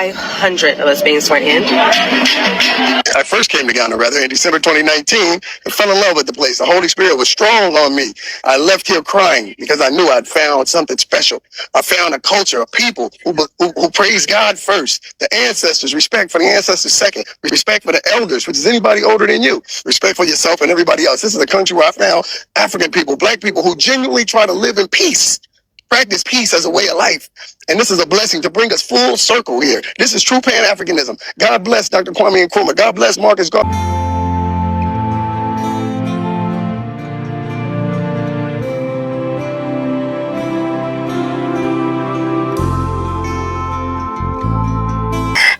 500 of us being sworn in. I first came to Ghana, in December 2019, and fell in love with the place. The Holy Spirit was strong on me. I left here crying because I knew I'd found something special. I found a culture, a people who praise God first. The ancestors, respect for the ancestors second. Respect for the elders, which is anybody older than you. Respect for yourself and everybody else. This is a country where I found African people, black people who genuinely try to live in peace. Practice peace as a way of life. And this is a blessing to bring us full circle here. This is true Pan-Africanism. God bless Dr. Kwame Nkrumah. God bless Marcus Garvey.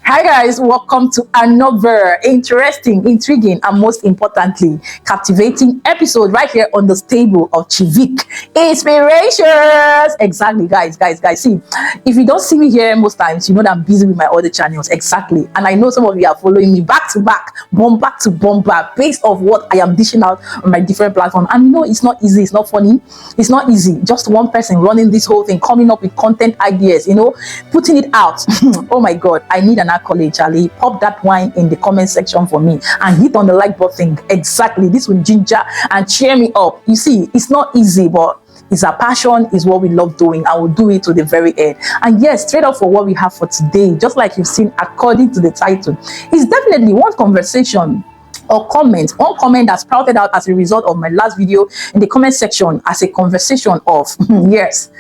Hi guys, welcome to another interesting, intriguing, and most importantly, captivating episode right here on the stable of Chivik Inspirations. Exactly, guys. See, if you don't see me here most times, you know that I'm busy with my other channels. Exactly. And I know some of you are following me back to back, bomb to bomb, based off what I am dishing out on my different platforms. And you know, it's not easy, it's not funny, it's not easy. Just one person running this whole thing, coming up with content ideas, you know, putting it out. Oh my God, I need an accolade, Charlie. Pop that wine in the comment section for me and hit on the like button. Exactly, this will ginger and cheer me up. You see, it's not easy, but it's a passion, is what we love doing. I will do it to the very end. And yes, straight up for what we have for today, just like you've seen according to the title, is definitely one conversation or comment, one comment that sprouted out as a result of my last video in the comment section as a conversation of yes,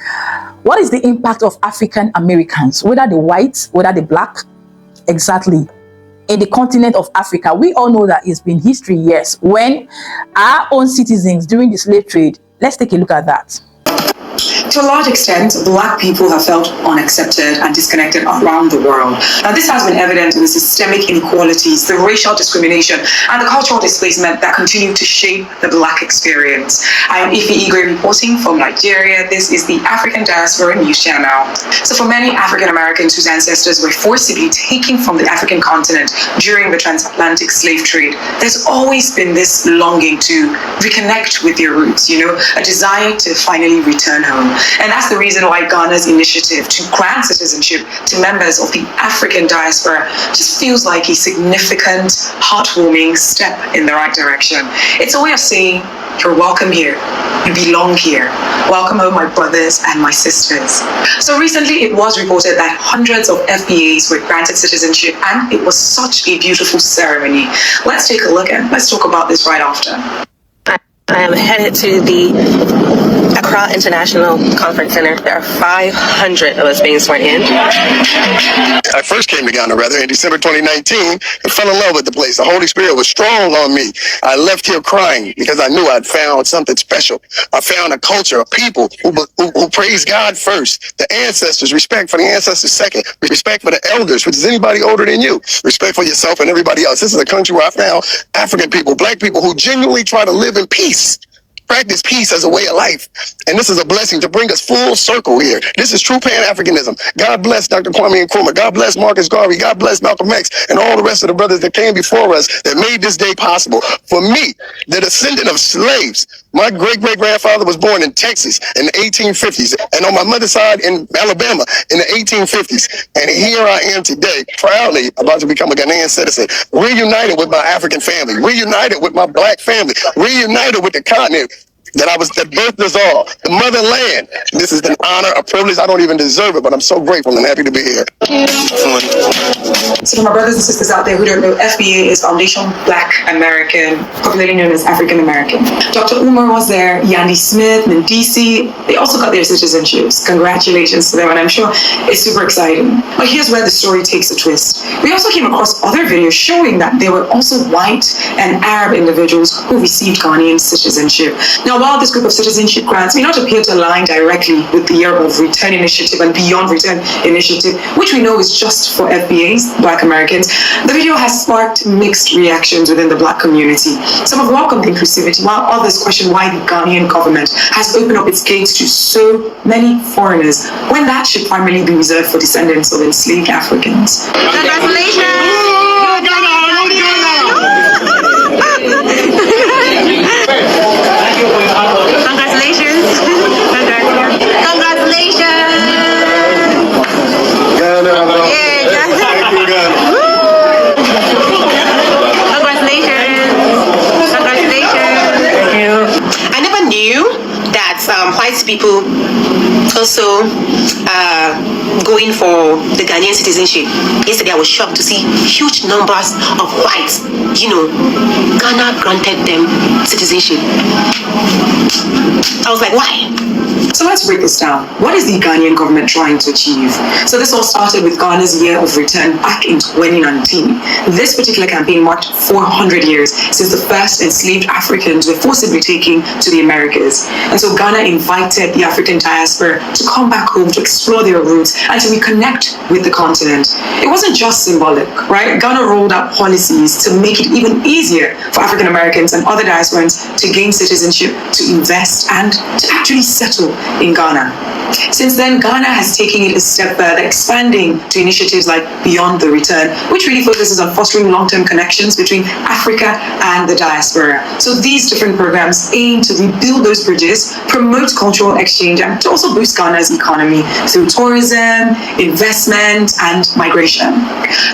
what is the impact of African Americans, whether the white, whether the black, exactly, in the continent of Africa? We all know that it's been history, yes, when our own citizens during the slave trade. Let's take a look at that. To a large extent, Black people have felt unaccepted and disconnected around the world. Now, this has been evident in the systemic inequalities, the racial discrimination, and the cultural displacement that continue to shape the Black experience. I am Ife Igwe reporting from Nigeria. This is the African Diaspora News Channel. So for many African Americans whose ancestors were forcibly taken from the African continent during the transatlantic slave trade, there's always been this longing to reconnect with their roots, you know, a desire to finally return home. And that's the reason why Ghana's initiative to grant citizenship to members of the African diaspora just feels like a significant, heartwarming step in the right direction. It's a way of saying, you're welcome here, you belong here. Welcome home, my brothers and my sisters. So recently it was reported that hundreds of FBAs were granted citizenship, and it was such a beautiful ceremony. Let's take a look and let's talk about this right after. I am headed to the Accra International Conference Center. There are 500 of us being sworn in. I first came to Ghana, in December 2019, and fell in love with the place. The Holy Spirit was strong on me. I left here crying because I knew I'd found something special. I found a culture, a people who praise God first. The ancestors, respect for the ancestors second. Respect for the elders, which is anybody older than you. Respect for yourself and everybody else. This is a country where I found African people, black people who genuinely try to live in peace. Practice peace as a way of life. And this is a blessing to bring us full circle here. This is true Pan-Africanism. God bless Dr. Kwame Nkrumah. God bless Marcus Garvey. God bless Malcolm X and all the rest of the brothers that came before us that made this day possible. For me, the descendant of slaves, my great-great-grandfather was born in Texas in the 1850s, and on my mother's side in Alabama in the 1850s. And here I am today, proudly about to become a Ghanaian citizen, reunited with my African family, reunited with my black family, reunited with the continent that birthed us all, the motherland. This is an honor, a privilege. I don't even deserve it, but I'm so grateful and happy to be here. So for my brothers and sisters out there who don't know, FBA is Foundation Black American, popularly known as African American. Dr. Umar was there, Yandy Smith, Ndisi, they also got their citizenships. Congratulations to them, and I'm sure it's super exciting. But here's where the story takes a twist. We also came across other videos showing that there were also white and Arab individuals who received Ghanaian citizenship. Now, while this group of citizenship grants may not appear to align directly with the Year of Return Initiative and Beyond Return Initiative, which we know is just for FBAs, Black Americans, the video has sparked mixed reactions within the Black community. Some have welcomed inclusivity, while others question why the Ghanaian government has opened up its gates to so many foreigners, when that should primarily be reserved for descendants of enslaved Africans. Congratulations! Congratulations! also going for the Ghanaian citizenship. Yesterday I was shocked to see huge numbers of whites. Ghana granted them citizenship. I was like, why? So let's break this down. What is the Ghanaian government trying to achieve? So this all started with Ghana's Year of Return back in 2019. This particular campaign marked 400 years since the first enslaved Africans were forcibly taken to the Americas. And so Ghana invited the African diaspora to come back home to explore their roots and to reconnect with the continent. It wasn't just symbolic, right? Ghana rolled out policies to make it even easier for African Americans and other diasporans to gain citizenship, to invest, and to actually settle in Ghana. Since then, Ghana has taken it a step further, expanding to initiatives like Beyond the Return, which really focuses on fostering long-term connections between Africa and the diaspora. So these different programs aim to rebuild those bridges, promote cultural exchange, and to also boost Ghana's economy through tourism, investment, and migration.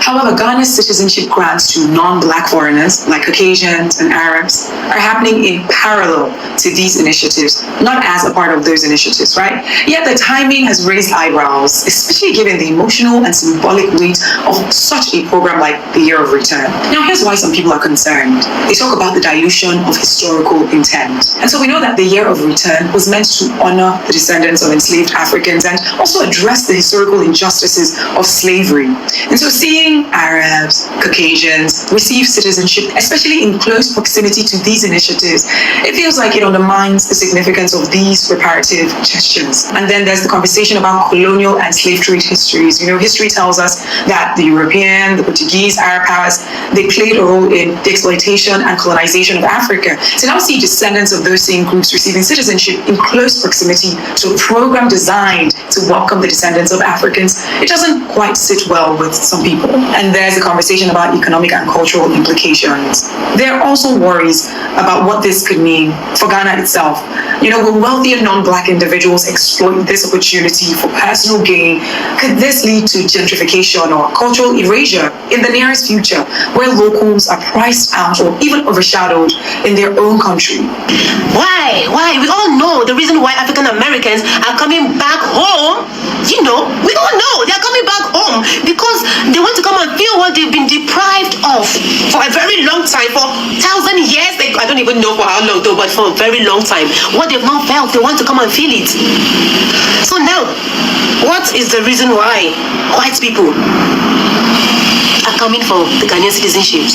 However, Ghana's citizenship grants to non-Black foreigners, like Caucasians and Arabs, are happening in parallel to these initiatives, not as a part of those initiatives, right? Yet the timing has raised eyebrows, especially given the emotional and symbolic weight of such a program like the Year of Return. Now, here's why some people are concerned. They talk about the dilution of historical intent. And so we know that the Year of Return was meant to honor the descendants of enslaved Africans and also address the historical injustices of slavery. And so seeing Arabs, Caucasians receive citizenship, especially in close proximity to these initiatives, it feels like it undermines the significance of these reparative gestures. And then there's the conversation about colonial and slave trade histories. History tells us that the European, the Portuguese, Arab powers, they played a role in the exploitation and colonization of Africa. To now see descendants of those same groups receiving citizenship in close proximity to a program designed to welcome the descendants of Africans, it doesn't quite sit well with some people. And there's a conversation about economic and cultural implications. There are also worries about what this could mean for Ghana itself. Will wealthier non-Black individuals exploit this opportunity for personal gain? Could this lead to gentrification or cultural erasure in the nearest future, where locals are priced out or even overshadowed in their own country? Why? We all know the reason why African Americans are coming back home. We all know they're coming back home because they want to come and feel what they've been deprived of for a very long time, for 1,000 years. I don't even know for how long though, but for a very long time. What they've not felt, they want to come and feel it. So now, what is the reason why white people are coming for the Ghanaian citizenship?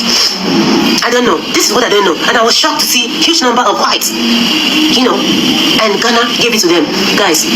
I don't know. This is what I don't know. And I was shocked to see huge number of whites, and Ghana gave it to them. Guys,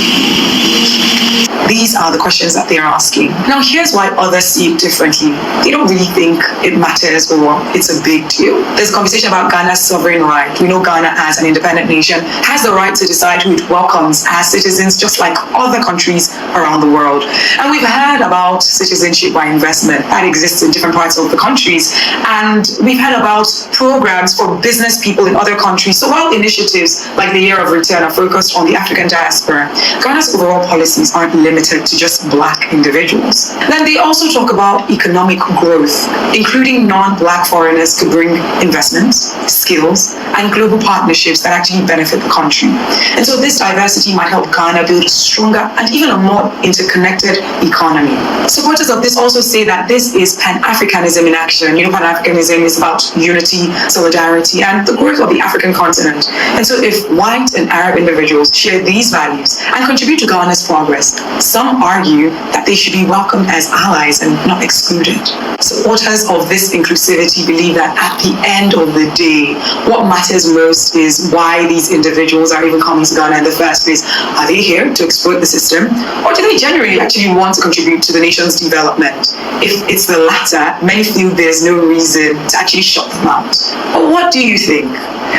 these are the questions that they're asking. Now, here's why others see it differently. They don't really think it matters or it's a big deal. There's a conversation about Ghana's sovereign right. We know Ghana, as an independent nation, has the right to decide who it welcomes as citizens, just like other countries around the world. And we've heard about citizenship by investment that exists in different parts of the countries. And we've heard about programs for business people in other countries. So while initiatives like the Year of Return are focused on the African diaspora, Ghana's overall policies aren't limited to just Black individuals. Then they also talk about economic growth, including non-Black foreigners to bring investments, skills, and global partnerships that actually benefit the country. And so this diversity might help Ghana build a stronger and even a more interconnected economy. Supporters of this also say that this is Pan-Africanism in action. Pan-Africanism is about unity, solidarity, and the growth of the African continent. And so if white and Arab individuals share these values and contribute to Ghana's progress, some argue that they should be welcomed as allies and not excluded. Supporters of this inclusivity believe that at the end of the day, what matters most is why these individuals are even coming to Ghana in the first place. Are they here to exploit the system, or do they genuinely actually want to contribute to the nation's development? If it's the latter, many feel there's no reason to actually shut them out. But what do you think?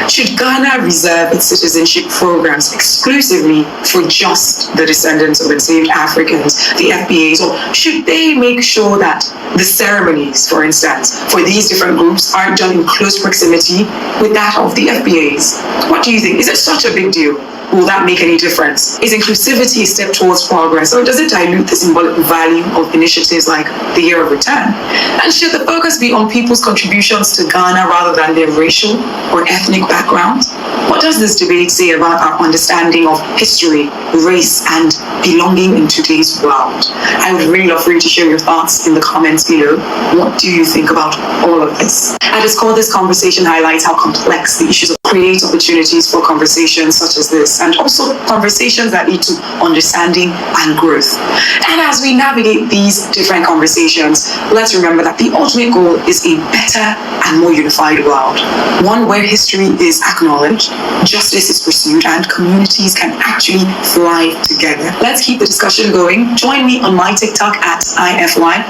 Should Ghana reserve its citizenship programs exclusively for just the descendants of enslaved Africans, the FBAs, or should they make sure that the ceremonies, for instance, for these different groups aren't done in close proximity with that of the FBAs? What do you think? Is it such a big deal? Will that make any difference? Is inclusivity a step towards progress, or does it dilute the symbolic value of initiatives like the Year of Return? And should the focus be on people's contributions to Ghana rather than their racial or ethnic backgrounds? What does this debate say about our understanding of history, race, and belonging in today's world? I would really love for you to share your thoughts in the comments below. What do you think about all of this? At its core, this conversation highlights how complex the issues create opportunities for conversations such as this, and also conversations that lead to understanding and growth. And as we navigate these different conversations, let's remember that the ultimate goal is a better and more unified world, one where history is acknowledged, justice is pursued, and communities can actually thrive together. Let's keep the discussion going. Join me on my TikTok at IFY_I.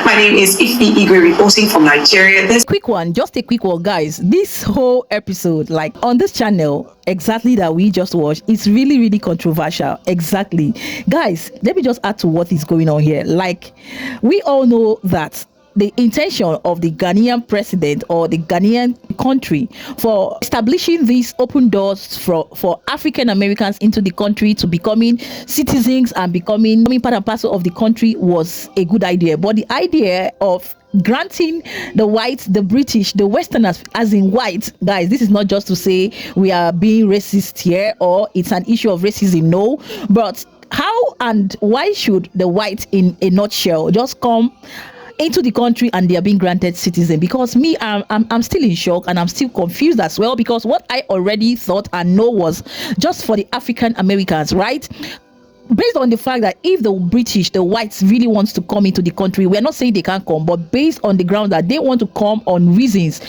My name is Ife Igwe, reporting from Nigeria. This Quick one, just a quick one, guys. This whole episode, like on this channel, exactly that we just watched, it's really controversial. Exactly, guys. Let me just add to what is going on here. Like, we all know that the intention of the Ghanaian president or the Ghanaian country for establishing these open doors for African Americans into the country to becoming citizens and becoming part and parcel of the country was a good idea. But the idea of granting the whites, the British, the Westerners, as in white, guys, this is not just to say we are being racist here or it's an issue of racism, no, but how and why should the whites, in a nutshell, just come into the country and they are being granted citizen? Because me, I'm still in shock and I'm still confused as well, because what I already thought and know was just for the African Americans, right? Based on the fact that if the British, the whites, really wants to come into the country, we're not saying they can't come, but based on the ground that they want to come on reasons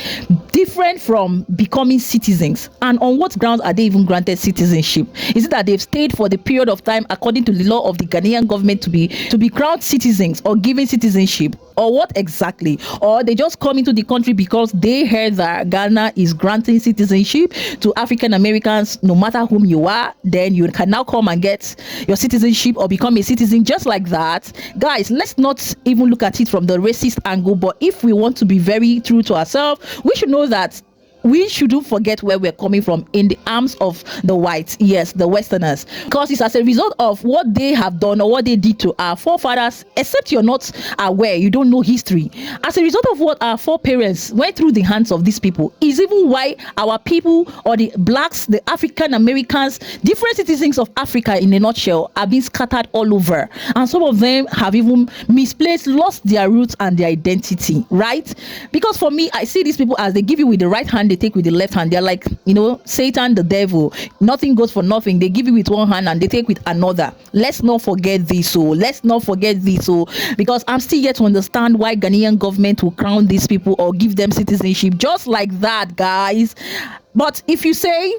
different from becoming citizens. And on what grounds are they even granted citizenship? Is it that they've stayed for the period of time according to the law of the Ghanaian government to be crowned citizens or given citizenship, or what exactly? Or they just come into the country because they heard that Ghana is granting citizenship to African Americans, no matter whom you are, then you can now come and get your citizenship or become a citizen just like that. Guys, let's not even look at it from the racist angle, but if we want to be very true to ourselves, we should know that we shouldn't forget where we're coming from in the arms of the whites, yes, the Westerners, because it's as a result of what they have done or what they did to our forefathers. Except you're not aware, you don't know history, as a result of what our foreparents went through the hands of these people, is even why our people, or the blacks, the African Americans, different citizens of Africa in a nutshell, are being scattered all over, and some of them have even misplaced, lost their roots and their identity, right? Because for me, I see these people as they give you with the right hand, they take with the left hand. They're like, Satan, the devil. Nothing goes for nothing. They give you with one hand and they take with another. Let's not forget this. Because I'm still yet to understand why Ghanaian government will crown these people or give them citizenship just like that, guys. But if you say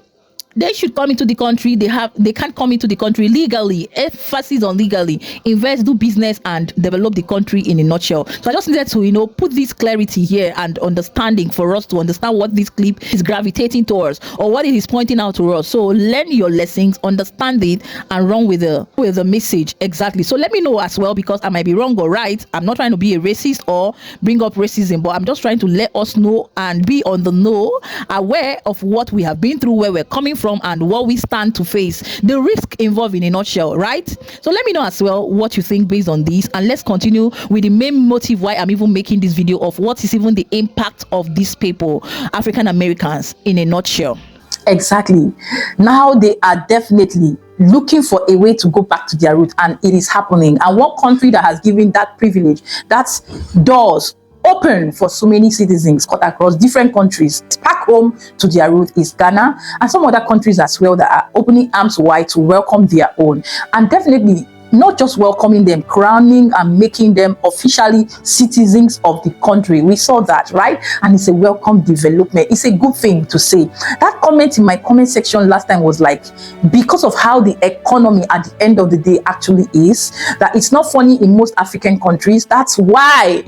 they should come into the country, they can't come into the country legally. Emphasis on legally. Invest, do business, and develop the country in a nutshell. So I just needed to, put this clarity here and understanding for us to understand what this clip is gravitating towards or what it is pointing out to us. So learn your lessons, understand it, and run with the message. Exactly. So let me know as well, because I might be wrong or right. I'm not trying to be a racist or bring up racism, but I'm just trying to let us know and be on the know, aware of what we have been through, where we're coming from, and what we stand to face, the risk involved in a nutshell, right? So let me know as well what you think based on this, and let's continue with the main motive why I'm even making this video, of what is even the impact of these people, African Americans, in a nutshell. Exactly. Now they are definitely looking for a way to go back to their root, and it is happening. And one country that has given that privilege, that's doors open for so many citizens cut across different countries back home to their root, is Ghana, and some other countries as well that are opening arms wide to welcome their own. And definitely not just welcoming them, crowning and making them officially citizens of the country. We saw that, right? And it's a welcome development. It's a good thing to say. That comment in my comment section last time was like, because of how the economy at the end of the day actually is, that it's not funny in most African countries. That's why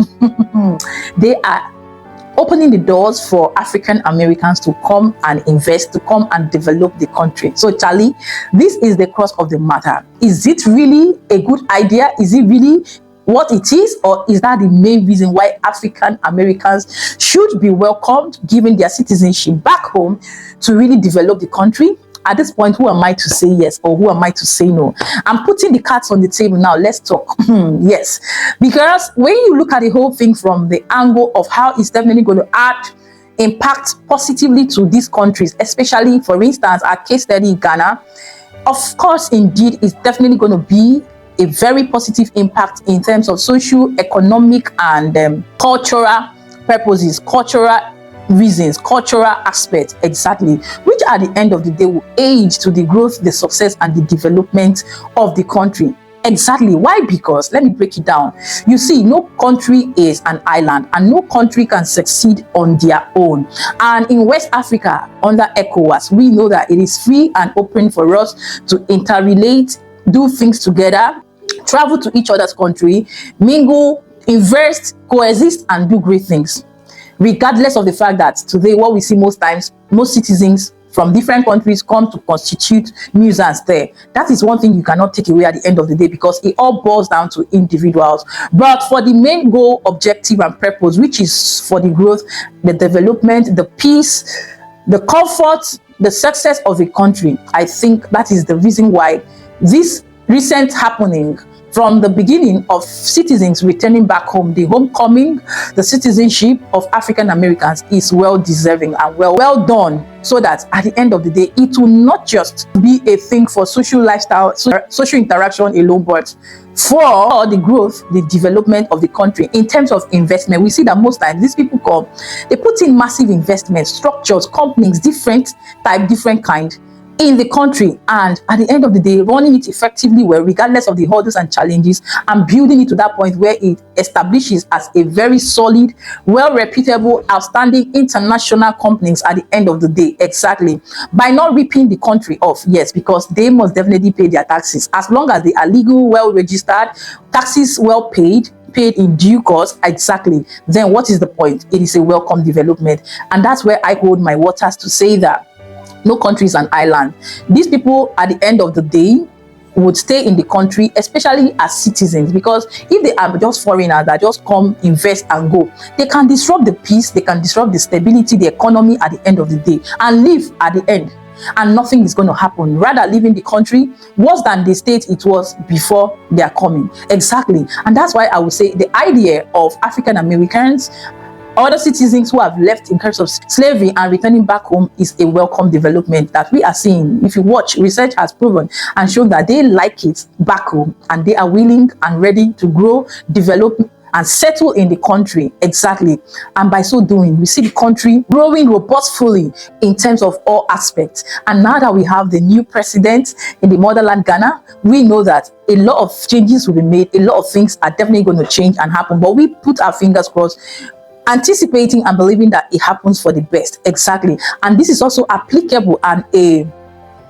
they are opening the doors for African Americans to come and invest, to come and develop the country. So Charlie, this is the crux of the matter. Is it really a good idea? Is it really what it is? Or is that the main reason why African Americans should be welcomed, given their citizenship back home, to really develop the country? At this point, who am I to say yes or who am I to say no? I'm putting the cards on the table now. Let's talk. Yes, because when you look at the whole thing from the angle of how it's definitely going to add impact positively to these countries, especially, for instance, our case study in Ghana. Of course, indeed, it's definitely going to be a very positive impact in terms of social, economic, and cultural purposes, cultural reasons, cultural aspects, exactly, which at the end of the day will aid to the growth, the success, and the development of the country. Exactly. Why? Because let me break it down. You see, no country is an island, and no country can succeed on their own. And in West Africa, under ECOWAS, we know that it is free and open for us to interrelate, do things together, travel to each other's country, mingle, invest, coexist, and do great things. Regardless of the fact that today, what we see most times, most citizens from different countries come to constitute nuisance there. That is one thing you cannot take away at the end of the day, because it all boils down to individuals. But for the main goal, objective, and purpose, which is for the growth, the development, the peace, the comfort, the success of a country, I think that is the reason why this recent happening, from the beginning of citizens returning back home, the homecoming, the citizenship of African Americans is well deserving and well done, so that at the end of the day, it will not just be a thing for social lifestyle, social interaction alone, but for the growth, the development of the country. In terms of investment, we see that most times these people come, they put in massive investment structures, companies, different type, different kind, in the country, and at the end of the day, running it effectively well, regardless of the hurdles and challenges, and building it to that point where it establishes as a very solid, well reputable, outstanding international companies at the end of the day. Exactly. By not ripping the country off, yes, because they must definitely pay their taxes. As long as they are legal, well registered, taxes well paid in due course, exactly, then what is the point? It is a welcome development. And that's where I hold my waters to say that no country is an island. These people, at the end of the day, would stay in the country, especially as citizens, because if they are just foreigners that just come, invest, and go, they can disrupt the peace, they can disrupt the stability, the economy at the end of the day, and leave at the end, and nothing is going to happen. Rather, leaving the country worse than the state it was before they are coming. Exactly. And that's why I would say the idea of African Americans, other citizens who have left in terms of slavery and returning back home, is a welcome development that we are seeing. If you watch, research has proven and shown that they like it back home, and they are willing and ready to grow, develop, and settle in the country. Exactly. And by so doing, we see the country growing robustly in terms of all aspects. And now that we have the new president in the motherland, Ghana, we know that a lot of changes will be made. A lot of things are definitely going to change and happen. But we put our fingers crossed, anticipating and believing that it happens for the best. Exactly. And this is also applicable and a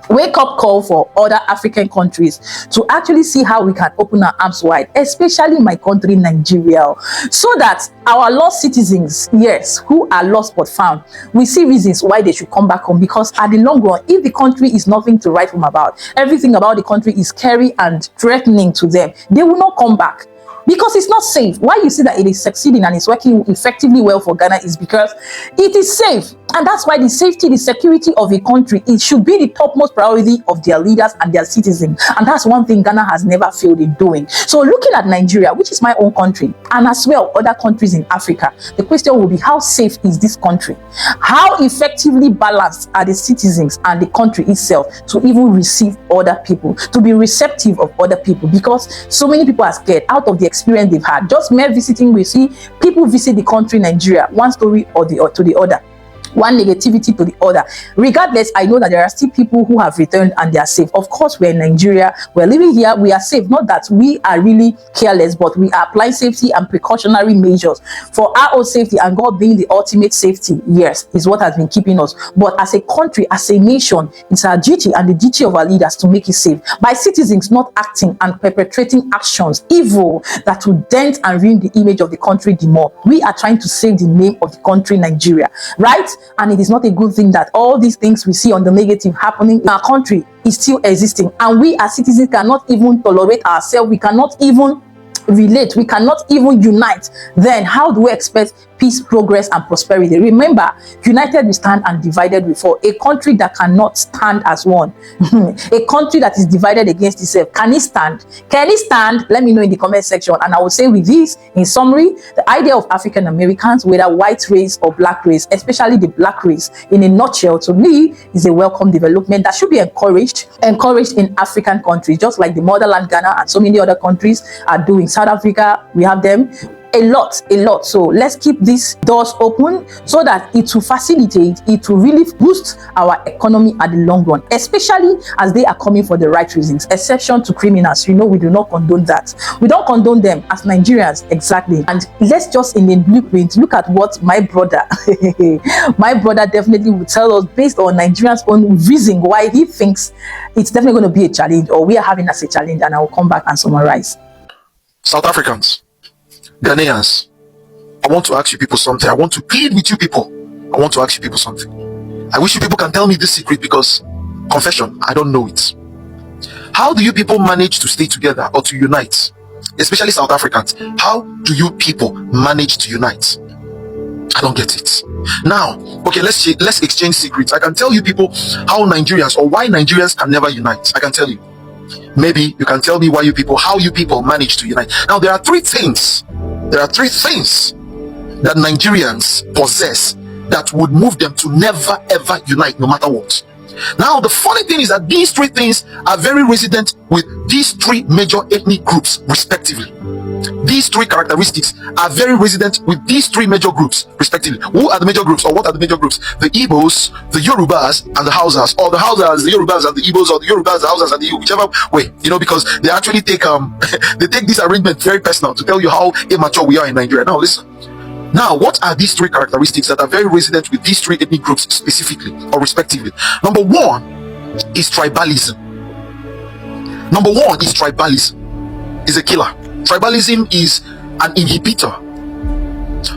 wake-up call for other African countries to actually see how we can open our arms wide, especially my country, Nigeria, so that our lost citizens, yes, who are lost but found, we see reasons why they should come back home. Because at the long run, if the country is nothing to write home about, everything about the country is scary and threatening to them, they will not come back. Because it's not safe. Why you see that it is succeeding and it's working effectively well for Ghana is because it is safe. And that's why the safety, the security of a country, it should be the topmost priority of their leaders and their citizens. And that's one thing Ghana has never failed in doing. So looking at Nigeria, which is my own country, and as well other countries in Africa, the question will be, how safe is this country? How effectively balanced are the citizens and the country itself to even receive other people, to be receptive of other people? Because so many people are scared out of the experience they've had. Just mere visiting, we see people visit the country Nigeria, one story or to the other, one negativity to the other. Regardless, I know that there are still people who have returned and they are safe. Of course, we're in Nigeria, we're living here, we are safe. Not that we are really careless, but we are applying safety and precautionary measures for our own safety, and God being the ultimate safety, yes, is what has been keeping us. But as a country, as a nation, it's our duty and the duty of our leaders to make it safe by citizens not acting and perpetrating actions, evil, that will dent and ruin the image of the country the more. We are trying to save the name of the country Nigeria, right? And it is not a good thing that all these things we see on the negative happening in our country is still existing, and we as citizens cannot even tolerate ourselves. We cannot even relate, we cannot even unite. Then how do we expect peace, progress, and prosperity. Remember, united we stand and divided we fall. A country that cannot stand as one, a country that is divided against itself, can it stand? Can it stand? Let me know in the comment section. And I will say with this, in summary, the idea of African Americans, whether white race or black race, especially the black race, in a nutshell, to me, is a welcome development that should be encouraged in African countries, just like the motherland Ghana and so many other countries are doing. South Africa, we have them. A lot. So let's keep these doors open so that it will facilitate, it will really boost our economy at the long run, especially as they are coming for the right reasons. Exception to criminals, we do not condone that. We don't condone them as Nigerians, exactly. And let's just, in the blueprint, look at what my brother definitely will tell us based on Nigerians' own reason why he thinks it's definitely going to be a challenge, or we are having as a challenge. And I will come back and summarize. South Africans, Ghanaians, I want to ask you people something. I want to plead with you people. I want to ask you people something. I wish you people can tell me this secret, because, confession, I don't know it. How do you people manage to stay together or to unite? Especially South Africans. How do you people manage to unite? I don't get it. Now, okay, let's exchange secrets. I can tell you people how Nigerians, or why Nigerians can never unite. I can tell you. Maybe you can tell me how you people manage to unite. Now, there are three things that Nigerians possess that would move them to never ever unite, no matter what. Now, the funny thing is that these three things are very resident with these three major ethnic groups, respectively. These three characteristics are very resident with these three major groups, respectively. Who are the major groups, or what are the major groups? The Igbos, the Yorubas, and the Hausas, or the Hausas, the Yorubas, and the Igbos, or the Yorubas, the Hausas, and the Igbo, whichever way, because they actually take they take this arrangement very personal to tell you how immature we are in Nigeria. Now, listen. Now, what are these three characteristics that are very resident with these three ethnic groups specifically or respectively? Number one is tribalism. Is a killer. Tribalism is an inhibitor.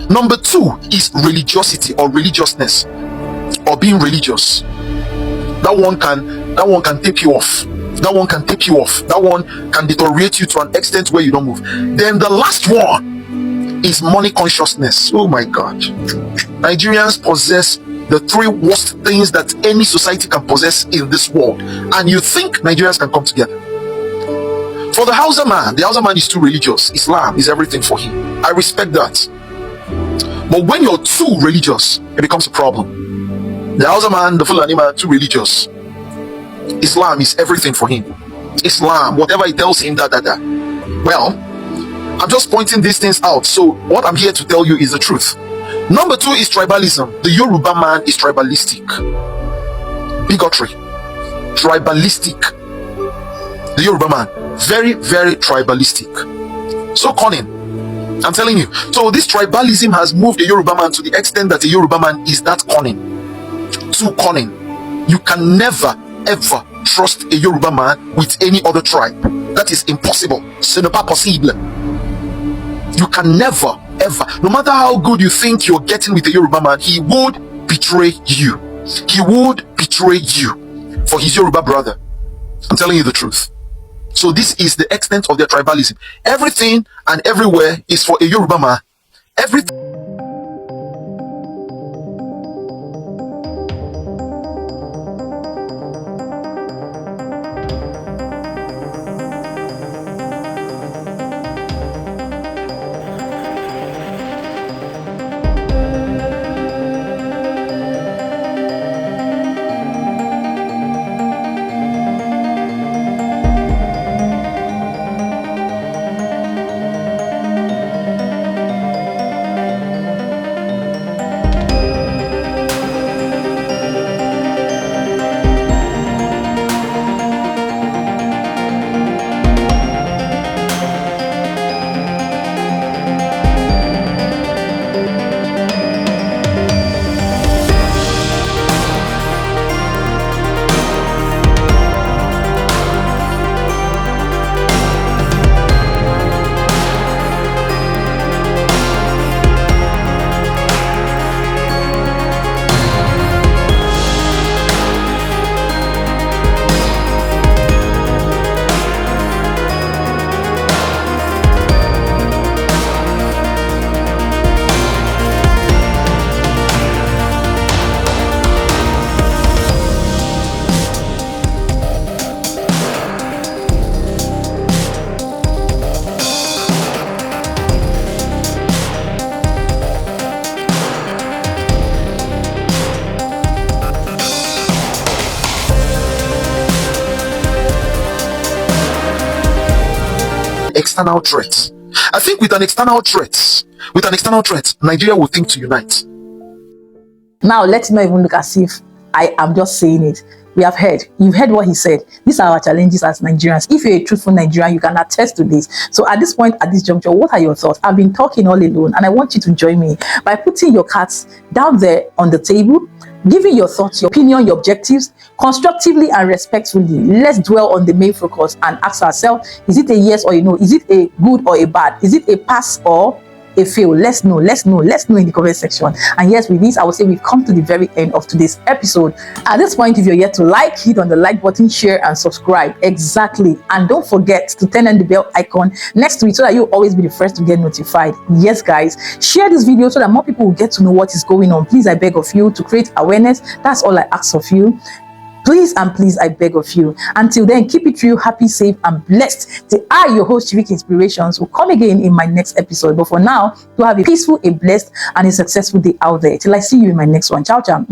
Number two is religiosity or religiousness, or being religious. That one can take you off. That one can deteriorate you to an extent where you don't move. Then the last one is money consciousness. Oh my God. Nigerians possess the three worst things that any society can possess in this world. And you think Nigerians can come together? For the Hausa man is too religious. Islam is everything for him. I respect that. But when you're too religious, it becomes a problem. The Hausa man, the Fulani man, too religious. Islam is everything for him. Islam, whatever he tells him, Well, I'm just pointing these things out. So what I'm here to tell you is the truth. Number two is tribalism. The Yoruba man is tribalistic. Bigotry. Tribalistic. The Yoruba man, very, very tribalistic. So cunning. I'm telling you. So this tribalism has moved the Yoruba man to the extent that the Yoruba man is that cunning. Too cunning. You can never, ever trust a Yoruba man with any other tribe. That is impossible. Ce n'est pas possible. You can never, ever, no matter how good you think you're getting with a Yoruba man, he would betray you. He would betray you for his Yoruba brother. I'm telling you the truth. So this is the extent of their tribalism. Everything and everywhere is for a Yoruba man. Everything. external threat. I think with an external threat, Nigeria will think to unite. Now, let's not even look as if I am just saying it. We have heard, you've heard what he said. These are our challenges as Nigerians. If you're a truthful Nigerian, you can attest to this. So at this point, at this juncture, what are your thoughts? I've been talking all alone, and I want you to join me by putting your cards down there on the table, giving your thoughts, your opinion, your objectives, constructively and respectfully. Let's dwell on the main focus and ask ourselves, is it a yes or a no? Is it a good or a bad? Is it a pass or a fail? Let's know in the comment section. And yes, with this, I will say we've come to the very end of today's episode. At this point, if you're yet to like, hit on the like button, share and subscribe. Exactly. And don't forget to turn on the bell icon next to it so that you'll always be the first to get notified. Yes, guys, share this video so that more people will get to know what is going on. Please, I beg of you to create awareness. That's all I ask of you. Please and please, I beg of you. Until then, keep it real, happy, safe, and blessed. I, your host, Civic Inspirations, will come again in my next episode. But for now, do have a peaceful, a blessed, and a successful day out there. Till I see you in my next one. Ciao, ciao.